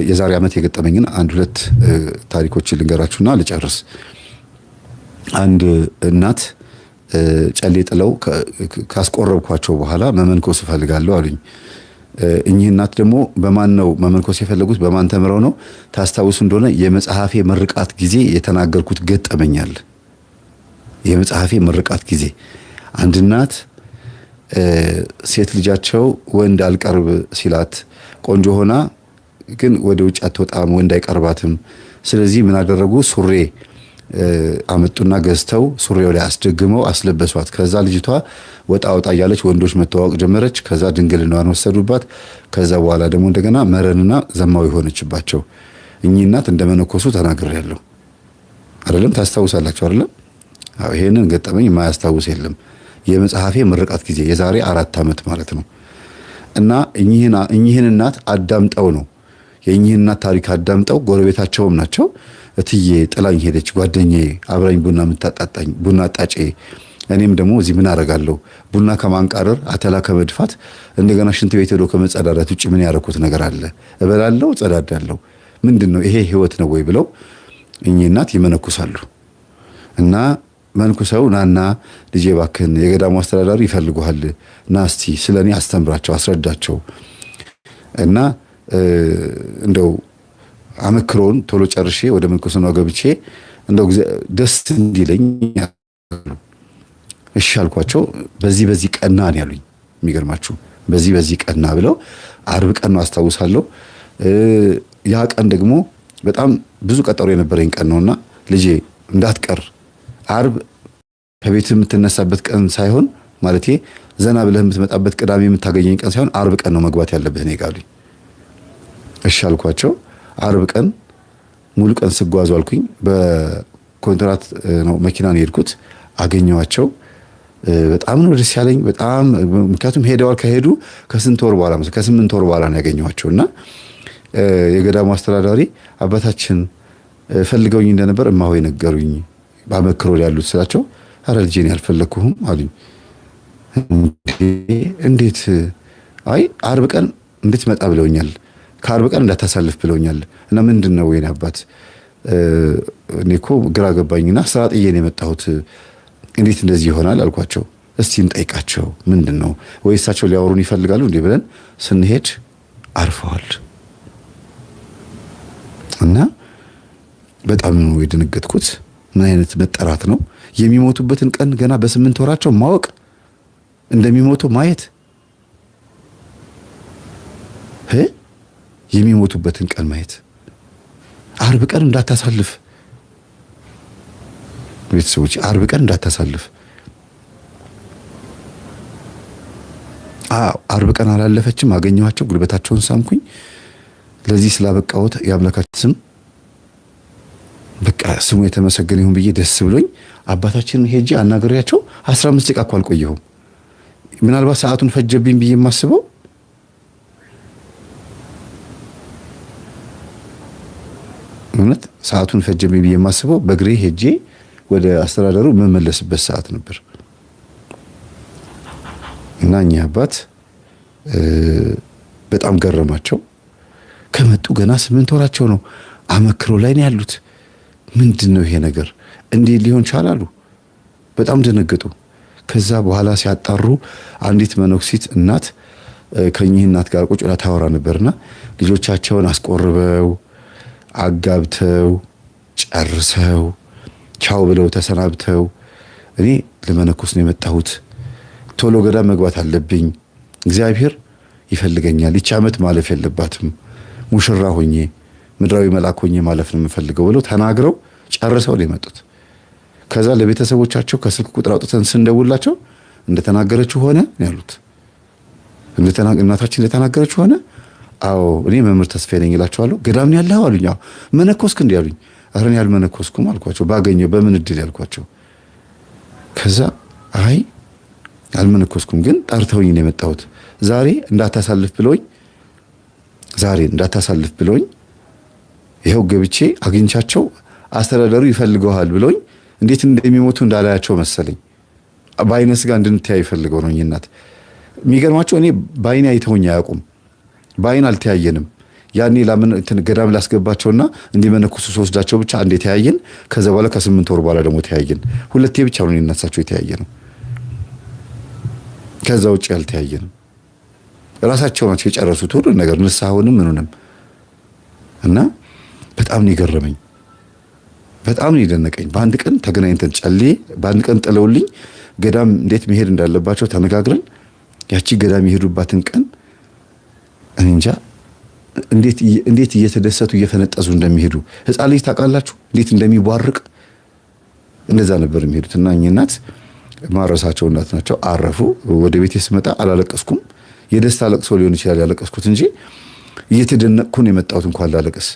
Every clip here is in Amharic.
የዛሬ ዓመት የገጠመኝን አንድ ሁለት ታሪኮችን ልንገራችሁና ልጨርስ። አንድ እናት ጨሌ ጥለው ካስቆረብኳቸው በኋላ መመንኮስ እፈልጋለሁ አሉኝ። እኚህ እናት ደግሞ በማን ነው መመንኮስ የፈለጉት? በማን ተምረው ነው? ታስታውሱ እንደሆነ የመጽሐፌ ምርቃት ጊዜ የተናገርኩት ገጠመኛል። የመጽሐፌ ምርቃት ጊዜ አንድ እናት ሴት ልጃቸው ወንድ አልቀርብ ሲላት ቆንጆ ሆና ግን ወደ ውጭ አትወጣም፣ ወንድ አይቀርባትም። ስለዚህ ምን አደረጉ? ሱሬ አመጡና ገዝተው ሱሬው ላይ አስደግመው አስለበሷት። ከዛ ልጅቷ ወጣ ወጣ እያለች ወንዶች መተዋወቅ ጀመረች። ከዛ ድንግልናዋን ወሰዱባት። ከዛ በኋላ ደግሞ እንደገና መረንና ዘማዊ ሆነችባቸው። እኚህ እናት እንደመነኮሱ ተናግሬያለሁ አይደለም? ታስታውሳላችሁ አይደለም? አዎ። ይሄንን ገጠመኝ የማያስታውስ የለም። የመጽሐፌ ምርቃት ጊዜ የዛሬ 4 ዓመት ማለት ነው። እና እኚህን እናት አዳምጠው ነው የእኚህን እናት ታሪክ አዳምጠው ጎረቤታቸውም ናቸው። እትዬ ጥላኝ ሄደች፣ ጓደኛዬ አብራኝ ቡና የምታጣጣኝ ቡና አጣጬ፣ እኔም ደግሞ እዚህ ምን አደርጋለሁ? ቡና ከማንቃረር አተላ ከመድፋት እንደገና ሽንት ቤት ሄዶ ከመጸዳዳት ውጭ ምን ያደረኩት ነገር አለ? እበላለሁ፣ ጸዳዳለሁ። ምንድን ነው ይሄ? ህይወት ነው ወይ ብለው እኚህ እናት ይመነኩሳሉ። እና መንኩሰው ናና ልጄ ባክህን የገዳሙ አስተዳዳሪ ይፈልጉሃል፣ ና እስቲ ስለኔ አስተምራቸው፣ አስረዳቸው እና እንደው አመክሮን ቶሎ ጨርሼ ወደ መንኩስናው ገብቼ እንደው ደስ እንዲለኝ እሺ አልኳቸው። በዚህ ቀና ነው ያሉኝ። የሚገርማችሁ በዚህ ቀና ብለው አርብ ቀን ነው አስታውሳለሁ። ያ ቀን ደግሞ በጣም ብዙ ቀጠሮ የነበረኝ ቀን ነውና ልጄ እንዳትቀር አርብ ከቤት የምትነሳበት ቀን ሳይሆን ማለቴ ዘና ብለህ የምትመጣበት ቅዳሜ የምታገኘኝ ቀን ሳይሆን አርብ ቀን ነው መግባት ያለብህ ነው ይጋሉኝ። እሺ አልኳቸው። አርብ ቀን ሙሉ ቀን ስጓዙ አልኩኝ። በኮንትራት ነው መኪና ነው የሄድኩት። አገኘዋቸው። በጣም ነው ደስ ያለኝ። በጣም ምክንያቱም ሄደዋል። ከሄዱ ከ8 ወር በኋላ ነው ያገኘዋቸውና የገዳሙ አስተዳዳሪ አባታችን ፈልገውኝ እንደነበር እማሆይ ነገሩኝ፣ ባመክሮ ያሉት ስላቸው፣ አረ ልጄን ያልፈለኩህም አሉኝ። እንዴት? አይ አርብ ቀን እንድትመጣ ብለውኛል፣ ከአርብ ቀን እንዳታሳልፍ ብለውኛል። እና ምንድነው የኔ አባት? እኔ እኮ ግራ ገባኝና ስራ ጥዬ ነው የመጣሁት፣ እንዴት እንደዚህ ይሆናል አልኳቸው። እስቲ እንጠይቃቸው ምንድነው ወይ እሳቸው ሊያወሩን ይፈልጋሉ እንዴ ብለን ስንሄድ አርፈዋል። እና በጣም ነው የደነገጥኩት። ምን አይነት መጠራት ነው? የሚሞቱበትን ቀን ገና በ8 ወራቸው ማወቅ፣ እንደሚሞቱ ማየት፣ የሚሞቱበትን ቀን ማየት። አርብ ቀን እንዳታሳልፍ ቤተሰቦች፣ አርብ ቀን እንዳታሳልፍ። አርብ ቀን አላለፈችም። አገኘኋቸው፣ ጉልበታቸውን ሳምኩኝ። ለዚህ ስላበቃሁት የአምላካችን ስም በቃ ስሙ የተመሰገነ ይሁን ብዬ ደስ ብሎኝ አባታችንን ሄጄ አናግሬያቸው 15 ደቂቃ እኮ አልቆየሁም። ምናልባት ሰዓቱን ፈጀብኝ ብዬ የማስበው እውነት ሰዓቱን ፈጀብኝ ብዬ የማስበው በእግሬ ሄጄ ወደ አስተዳደሩ መመለስበት ሰዓት ነበር። እና እኚህ አባት በጣም ገረማቸው። ከመጡ ገና 8 ወራቸው ነው። አመክሮ ላይ ነው ያሉት። ምንድነው ይሄ ነገር? እንዴት ሊሆን ቻላሉ? በጣም ደነገጡ። ከዛ በኋላ ሲያጣሩ አንዲት መነኩሲት እናት ከኚህ እናት ጋር ቁጭ ብላ ታወራ ነበርና ልጆቻቸውን አስቆርበው አጋብተው ጨርሰው ቻው ብለው ተሰናብተው እኔ ለመነኮስ ነው የመጣሁት፣ ቶሎ ገዳም መግባት አለብኝ፣ እግዚአብሔር ይፈልገኛል፣ ይህች ዓመት ማለፍ የለባትም፣ ሙሽራ ሆኜ ምድራዊ መልአክ ሆኜ ማለፍ ነው የምፈልገው ብለው ተናግረው ጨርሰው ነው የመጡት። ከዛ ለቤተሰቦቻቸው ከስልክ ቁጥር አውጥተን ስንደውላቸው እንደተናገረችው ሆነ ያሉት። እናታችን እንደተናገረችው ሆነ። አዎ እኔ መምህር ተስፋዬ ነኝ እላቸዋለሁ። ገዳም ነው ያለው አሉኝ። አዎ መነኮስክ እንዴ አሉኝ። ኧረ እኔ አልመነኮስኩም አልኳቸው። ባገኘው በምን እድል ያልኳቸው። ከዛ አይ አልመነኮስኩም ግን ጠርተውኝ ነው የመጣሁት፣ ዛሬ እንዳታሳልፍ ብሎኝ ይሄው ገብቼ አግኝቻቸው አስተዳደሩ ይፈልገዋል ብሎኝ እንዴት እንደሚሞቱ እንዳላያቸው መሰለኝ። በአይነ ስጋ እንድንተያይ ይፈልገው ነው እናት። የሚገርማቸው እኔ በአይኔ አይተውኝ አያውቁም። በአይን አልተያየንም። ያኔ ገዳም ላስገባቸውና እንዲመነኩሱ ስወስዳቸው ብቻ አንዴ ተያየን። ከዛ በኋላ ከ8 ወር በኋላ ደግሞ ተያየን። ሁለቴ ብቻ ነው እናሳቸው የተያየ ነው። ከዛ ውጭ ያልተያየንም ራሳቸው ናቸው የጨረሱት ሁሉ ነገር ንስሐውንም ምኑንም። እና በጣም ነው የገረመኝ፣ በጣም ነው የደነቀኝ። በአንድ ቀን ተገናኝተን ጨሌ በአንድ ቀን ጥለውልኝ ገዳም እንዴት መሄድ እንዳለባቸው ተነጋግረን ያቺ ገዳም የሄዱባትን ቀን እንጃ እንዴት እየተደሰቱ እየፈነጠዙ እንደሚሄዱ ህፃን ልጅ ታውቃላችሁ እንዴት እንደሚቧርቅ እንደዛ ነበር የሚሄዱትና እኚህ እናት ማረሳቸው እናት ናቸው። አረፉ። ወደ ቤቴ ስመጣ አላለቀስኩም። የደስታ ለቅሶ ሊሆን ይችላል ያለቀስኩት እንጂ እየተደነቅኩ ነው የመጣሁት እንኳን ላለቀስ።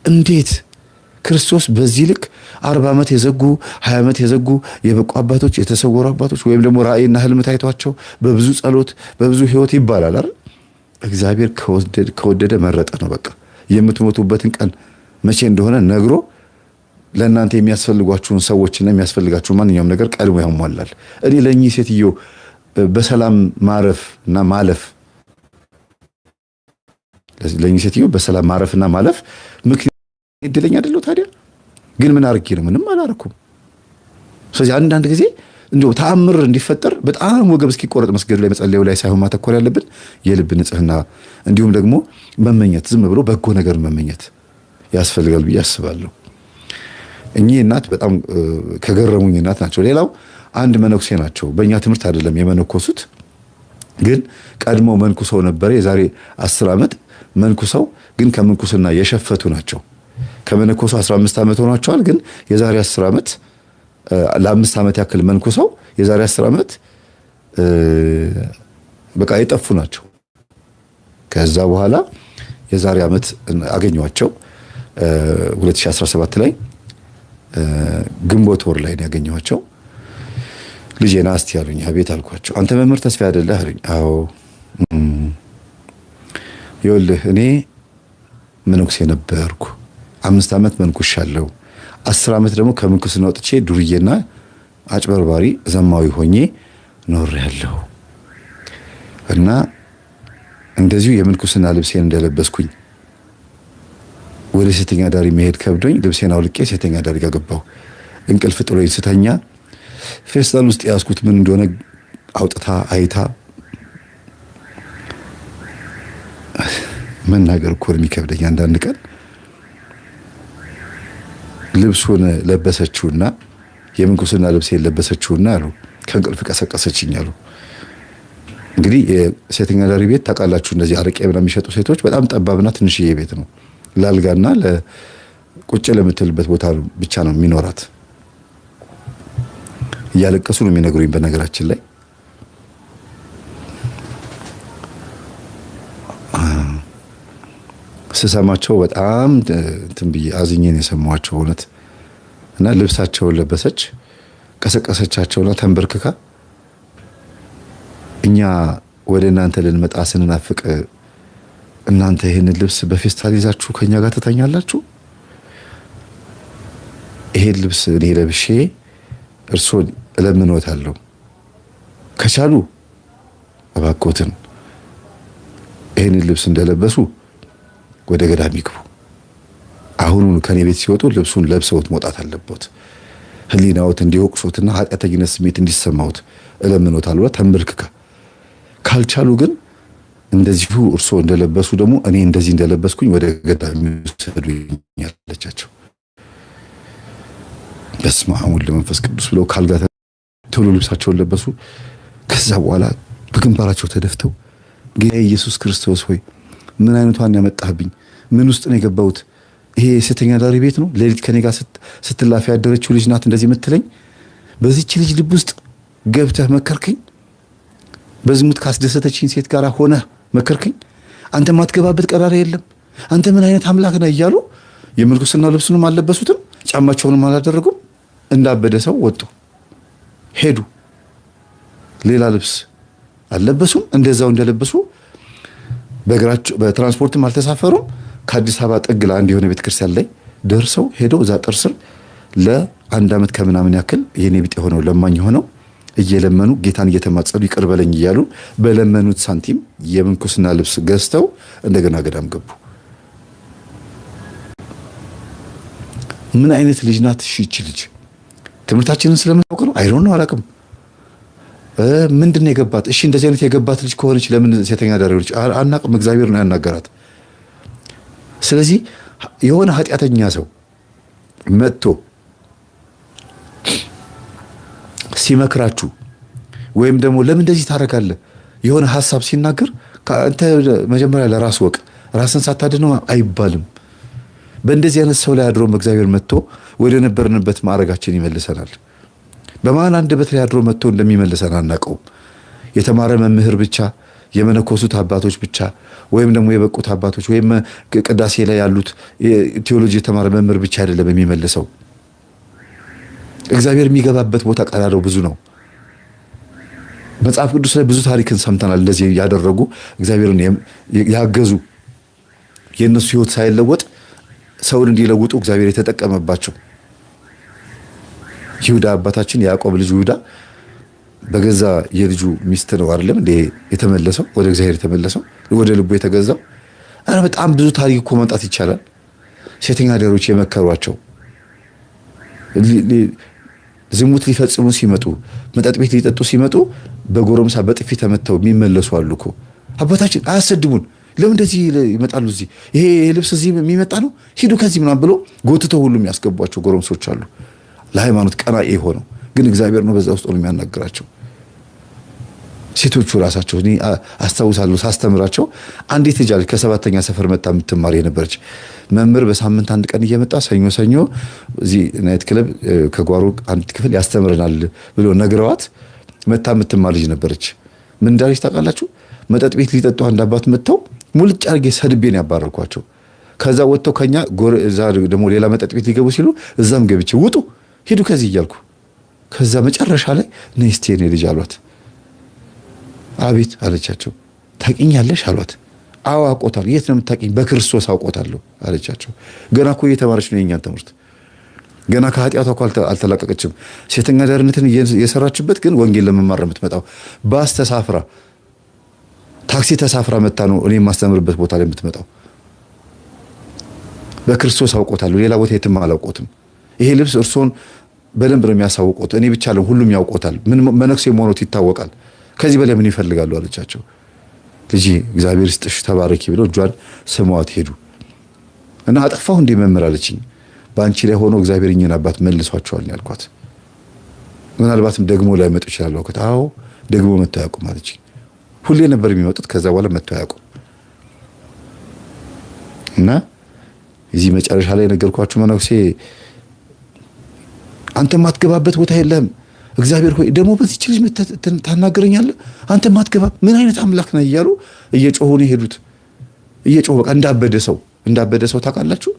እንዴት ክርስቶስ በዚህ ልክ 40 ዓመት የዘጉ 20 ዓመት የዘጉ የበቁ አባቶች የተሰወሩ አባቶች ወይም ደግሞ ራእይና ህልም ታይቷቸው በብዙ ጸሎት በብዙ ህይወት ይባላል አይደል? እግዚአብሔር ከወደደ መረጠ ነው። በቃ የምትሞቱበትን ቀን መቼ እንደሆነ ነግሮ ለእናንተ የሚያስፈልጓችሁን ሰዎችና የሚያስፈልጋችሁን ማንኛውም ነገር ቀድሞ ያሟላል። እኔ ለእኚህ ሴትዮ በሰላም ማረፍ እና ማለፍ ለእኚህ ሴትዮ በሰላም ማረፍና ማለፍ ምክንያት እድለኛ አይደለሁ ታዲያ? ግን ምን አርጌ ነው? ምንም አላረኩም። ስለዚህ አንዳንድ ጊዜ እንደው ተአምር እንዲፈጠር በጣም ወገብ እስኪቆረጥ መስገድ ላይ መጸለዩ ላይ ሳይሆን ማተኮር ያለብን የልብ ንጽህና እንዲሁም ደግሞ መመኘት፣ ዝም ብሎ በጎ ነገር መመኘት ያስፈልጋል ብዬ አስባለሁ። እኚህ እናት በጣም ከገረሙኝ እናት ናቸው። ሌላው አንድ መነኩሴ ናቸው። በእኛ ትምህርት አይደለም የመነኮሱት፣ ግን ቀድሞ መንኩሰው ነበር። የዛሬ 10 ዓመት መንኩሰው ግን ከምንኩስና የሸፈቱ ናቸው። ከመነኮሱ 15 ዓመት ሆኗቸዋል። ግን የዛሬ 10 ዓመት ለ5 ዓመት ያክል መንኩሰው የዛሬ 10 ዓመት በቃ የጠፉ ናቸው። ከዛ በኋላ የዛሬ ዓመት አገኘኋቸው 2017 ላይ ግንቦት ወር ላይ ነው ያገኘኋቸው። ልጄና እስቲ ያሉኝ አቤት አልኳቸው። አንተ መምህር ተስፋ አይደለህ አሉኝ። አዎ ይኸውልህ እኔ መነኩሴ ነበርኩ 5 ዓመት መንኩሻለሁ። 10 ዓመት ደግሞ ከምንኩስና ወጥቼ ዱርዬና አጭበርባሪ ዘማዊ ሆኜ ኖሬያለሁ እና እንደዚሁ የምንኩስና ልብሴን እንደለበስኩኝ ወደ ሴተኛ ዳሪ መሄድ ከብዶኝ ልብሴን አውልቄ ሴተኛ ዳሪ ጋር ገባሁ። እንቅልፍ ጥሎኝ ስተኛ ፌስታል ውስጥ ያዝኩት ምን እንደሆነ አውጥታ አይታ መናገር እኮ የሚከብደኝ አንዳንድ ቀን ልብሱን ለበሰችውና የምንኩስና ልብሴን ለበሰችውና አሉ ከእንቅልፍ ቀሰቀሰችኝ አሉ። እንግዲህ የሴተኛ ዳሪ ቤት ታውቃላችሁ፣ እንደዚህ አረቄ ምናምን የሚሸጡ ሴቶች በጣም ጠባብና ትንሽዬ ቤት ነው። ላልጋና ለቁጭ ለምትልበት ቦታ ብቻ ነው የሚኖራት። እያለቀሱ ነው የሚነግሩኝ። በነገራችን ላይ ስሰማቸው በጣም እንትን ብዬ አዝኜ ነው የሰማኋቸው እውነት። እና ልብሳቸውን ለበሰች፣ ቀሰቀሰቻቸውና ተንበርክካ እኛ ወደ እናንተ ልንመጣ ስንናፍቅ እናንተ ይሄንን ልብስ በፌስታል ይዛችሁ ከኛ ጋር ትተኛላችሁ? ይሄን ልብስ እኔ ለብሼ እርሶን እለምኖታለሁ፣ ከቻሉ እባክዎትን ይሄንን ልብስ እንደለበሱ ወደ ገዳም ይግቡ። አሁኑን ከኔ ቤት ሲወጡ ልብሱን ለብሰውት መውጣት አለበት። ህሊናዎት እንዲወቅሱትና ኃጢአተኝነት ስሜት እንዲሰማውት እለምኖታለሁ ብላ ተንበርክካ፣ ካልቻሉ ግን እንደዚሁ እርሶ እንደለበሱ ደግሞ እኔ እንደዚህ እንደለበስኩኝ ወደ ገዳም ይወስዱኝ አለቻቸው። በስመ አብ ወወልድ ወመንፈስ ቅዱስ ብለው ካልጋ ቶሎ ልብሳቸውን ለበሱ። ከዛ በኋላ በግንባራቸው ተደፍተው ጌታ ኢየሱስ ክርስቶስ ሆይ ምን አይነቷን ያመጣህብኝ? ምን ውስጥ ነው የገባሁት? ይሄ ሴተኛ ዳሪ ቤት ነው? ሌሊት ከኔ ጋር ስትላፊ ያደረችው ልጅ ናት እንደዚህ የምትለኝ? በዚህች ልጅ ልብ ውስጥ ገብተህ መከርከኝ? በዝሙት ካስደሰተችኝ ሴት ጋር ሆነህ መከርከኝ? አንተ ማትገባበት ቀዳዳ የለም። አንተ ምን አይነት አምላክ ነህ እያሉ የምንኩስና ልብሱንም አልለበሱትም፣ ጫማቸውንም አላደረጉም። እንዳበደ ሰው ወጡ ሄዱ። ሌላ ልብስ አልለበሱም። እንደዛው እንደለበሱ በእግራቸው በትራንስፖርትም አልተሳፈሩም። ከአዲስ አበባ ጥግ ለአንድ የሆነ ቤተክርስቲያን ላይ ደርሰው ሄደው እዛ ጥር ስር ለ1 ዓመት ከምናምን ያክል የኔ ቢጤ ሆነው ለማኝ ሆነው እየለመኑ ጌታን እየተማጸኑ ይቅር በለኝ እያሉ በለመኑት ሳንቲም የምንኩስና ልብስ ገዝተው እንደገና ገዳም ገቡ። ምን አይነት ልጅ ናት እቺ ልጅ? ትምህርታችንን ስለምናውቅ ነው አይሮን ነው አላውቅም። ምንድነው የገባት? እሺ እንደዚህ አይነት የገባት ልጅ ከሆነች ለምን ሴተኛ አዳሪዎች አናውቅም። እግዚአብሔር ነው ያናገራት። ስለዚህ የሆነ ኃጢአተኛ ሰው መጥቶ ሲመክራችሁ ወይም ደግሞ ለምን እንደዚህ ታደርጋለህ የሆነ ሐሳብ ሲናገር አንተ መጀመሪያ ለራስ ወቅ ራስን ሳታድነው አይባልም። በእንደዚህ አይነት ሰው ላይ አድሮ እግዚአብሔር መጥቶ ወደ ነበርንበት ማዕረጋችን ይመልሰናል። በማን አንደበት ላይ አድሮ መጥቶ እንደሚመልሰን አናውቀውም። የተማረ መምህር ብቻ፣ የመነኮሱት አባቶች ብቻ ወይም ደግሞ የበቁት አባቶች ወይም ቅዳሴ ላይ ያሉት ቴዎሎጂ የተማረ መምህር ብቻ አይደለም የሚመልሰው። እግዚአብሔር የሚገባበት ቦታ ቀዳዳው ብዙ ነው። መጽሐፍ ቅዱስ ላይ ብዙ ታሪክን ሰምተናል። እንደዚህ ያደረጉ እግዚአብሔርን ያገዙ የነሱ ሕይወት ሳይለወጥ ሰውን እንዲለውጡ እግዚአብሔር የተጠቀመባቸው። ይሁዳ አባታችን ያዕቆብ ልጅ ይሁዳ በገዛ የልጁ ሚስት ነው አይደለም እንዴ የተመለሰው ወደ እግዚአብሔር የተመለሰው ወደ ልቡ የተገዛው። አረ በጣም ብዙ ታሪክ እኮ ማምጣት ይቻላል። ሴተኛ አዳሪዎች የመከሯቸው ዝሙት ሊፈጽሙ ሲመጡ መጠጥ ቤት ሊጠጡ ሲመጡ በጎረምሳ በጥፊ ተመተው የሚመለሱ አሉ እኮ። አባታችን አያሰድቡን ለምን እንደዚህ ይመጣሉ? እዚህ ይሄ ልብስ እዚህ የሚመጣ ነው ሂዱ ከዚህ ምናምን ብሎ ጎትተው ሁሉ የሚያስገቧቸው ጎረምሶች አሉ። ለሃይማኖት ቀናኢ ሆነው ግን እግዚአብሔር ነው በዛ ውስጥ ነው የሚያናግራቸው። ሴቶቹ ራሳቸው እኔ አስታውሳለሁ ሳስተምራቸው አንዲት ልጅ አለች ከሰባተኛ ሰፈር መጣ የምትማር የነበረች መምህር በሳምንት አንድ ቀን እየመጣ ሰኞ ሰኞ እዚህ ናይት ክለብ ከጓሮ አንዲት ክፍል ያስተምረናል ብሎ ነግረዋት መጣ የምትማር ልጅ ነበረች። ምን እንዳለች ታውቃላችሁ? መጠጥ ቤት ሊጠጡ አንድ አባት መጥተው ሙልጭ አድርጌ ሰድቤን ያባረርኳቸው። ከዛ ወጥተው ከኛ እዛ ደግሞ ሌላ መጠጥ ቤት ሊገቡ ሲሉ እዛም ገብቼ ውጡ ሂዱ ከዚህ እያልኩ ከዛ መጨረሻ ላይ ነይ እስቲ የኔ ልጅ አሏት። አቤት አለቻቸው። ታውቂኛለሽ አሏት። አዎ አውቆታለሁ። የት ነው የምታውቂኝ? በክርስቶስ አውቆታለሁ አለቻቸው። ገና እኮ እየተማረች ነው የኛን ትምህርት። ገና ከኃጢአቷ እኮ አልተላቀቀችም። ሴተኛ አዳሪነትን የሰራችበት ግን ወንጌል ለመማር ነው የምትመጣው። ባስ ተሳፍራ ታክሲ ተሳፍራ መጣ ነው እኔ የማስተምርበት ቦታ ላይ የምትመጣው። በክርስቶስ አውቆታለሁ፣ ሌላ ቦታ የትም አላውቆትም። ይሄ ልብስ እርሶን በደንብ ነው የሚያሳውቁት። እኔ ብቻ አለ ሁሉም ያውቆታል። ምን መነኩሴ መሆኑት ይታወቃል። ከዚህ በላይ ምን ይፈልጋሉ አለቻቸው። ልጅ እግዚአብሔር ይስጥሽ ተባረኪ ብለው እጇን ስመዋት ሄዱ። እና አጠፋሁ እንዴ መምህር አለችኝ። በአንቺ ላይ ሆኖ እግዚአብሔር እኛን አባት መልሷቸዋል ያልኳት። ምናልባትም ደግሞ ላይ መጡ ይችላል አልኳት። አዎ ደግሞ መጥተው አያውቁም አለችኝ። ሁሌ ነበር የሚመጡት ከዛ በኋላ መጥተው አያውቁም። እና እዚህ መጨረሻ ላይ ነገርኳችሁ መነኩሴ አንተ ማትገባበት ቦታ የለም። እግዚአብሔር ሆይ ደግሞ በዚህች ልጅ ታናገረኛለህ? አንተ ማትገባ ምን አይነት አምላክ ነህ እያሉ እየጮሁ ነው የሄዱት። እየጮሁ በቃ እንዳበደ ሰው ታውቃላችሁ።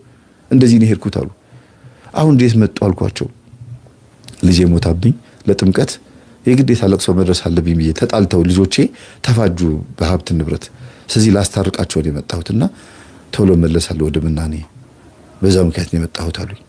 እንደዚህ ነው የሄድኩት አሉ። አሁን እንዴት መጡ አልኳቸው። ልጄ ሞታብኝ ለጥምቀት የግዴታ ለቅሶ መድረስ አለብኝ ብዬ ተጣልተው ልጆቼ ተፋጁ በሀብት ንብረት። ስለዚህ ላስታርቃቸው ነው የመጣሁትና ቶሎ መለሳለሁ ወደ ምናኔ በዛ ምክንያት ነው የመጣሁት አሉኝ።